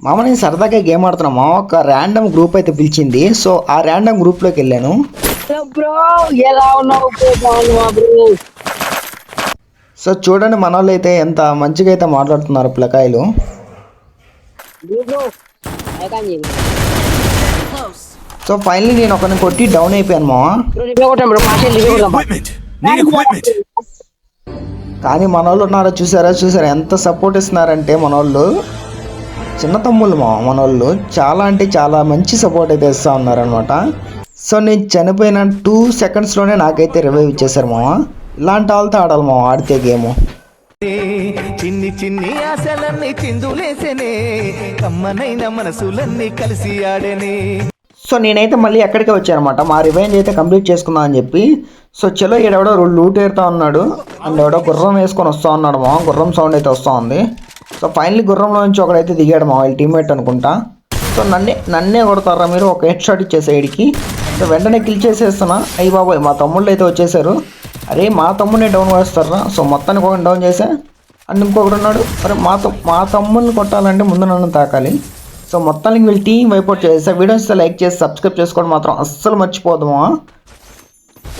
మామ నేను సరదాగా గేమ్ ఆడుతున్నా మామ, ఒక ర్యాండమ్ గ్రూప్ అయితే పిలిచింది. సో ఆ ర్యాండమ్ గ్రూప్లోకి వెళ్ళాను. బ్రో ఎలా ఉన్నావు బ్రో? బాగున్నావా బ్రో? సో చూడండి మన వాళ్ళు అయితే ఎంత మంచిగా అయితే మాట్లాడుతున్నారు పిల్లకాయలు. బ్రో ఐకాన్ సో ఫైనల్లీ నేను ఒకరిని కొట్టి డౌన్ అయిపోయాను మామ. బ్రో రివ్యూ కొట్టాం బ్రో. పార్షియల్ రివ్యూ కొట్టాం. Need equipment. కానీ మన వాళ్ళు ఉన్నారో చూసారా ఎంత సపోర్ట్ ఇస్తున్నారంటే మన వాళ్ళు. చిన్న తమ్ముళ్ళు మన వాళ్ళు చాలా అంటే చాలా మంచి సపోర్ట్ అయితే ఇస్తూ ఉన్నారనమాట. సో నేను చనిపోయిన 2 సెకండ్స్లోనే నాకైతే రివైవ్ ఇచ్చేసారు మామ. ఇలాంటి వాళ్ళతో ఆడాలి మామ ఆడితే గేము. చిన్ని చిన్ని ఆశలన్నీ చిందులేసనే, కమ్మనైన మనసులన్నీ కలిసి ఆడనే. సో నేనైతే మళ్ళీ ఎక్కడికే వచ్చానమాట, మా రివెంజ్ అయితే కంప్లీట్ చేసుకుందాం అని చెప్పి. సో చలో ఈడెవడో లూట్ ఏరుతా ఉన్నాడు అండ్ ఎవడో గుర్రం వేసుకొని వస్తూ ఉన్నాడు మా. గుర్రం సౌండ్ అయితే వస్తూ ఉంది. సో ఫైనల్లీ గుర్రంలో నుంచి ఒకడైతే దిగాడు మా, వాళ్ళ టీమ్మేట్ అనుకుంటా. సో నన్నే కొడతారా మీరు, ఒక హెడ్ షాట్ ఇచ్చేసే ఇడికి. సో వెంటనే కిల్ చేసేస్తున్నా. అయ్యి బాబోయ్ మా తమ్ముళ్ళు అయితే వచ్చేసారు. అరే మా తమ్ముడిని డౌన్ వేస్తారా. సో మొత్తానికి ఒకటి డౌన్ చేసా అండ్ ఇంకొకటి ఉన్నాడు. అరే మా తమ్ముడిని కొట్టాలంటే ముందు నన్ను తాకాలి. సో మొత్తానికి వీళ్ళు టీం వైపౌట్ చేసా. వీడియోస్ లైక్ చేసి సబ్స్క్రైబ్ చేసుకోవడం మాత్రం అస్సలు మర్చిపోదామా.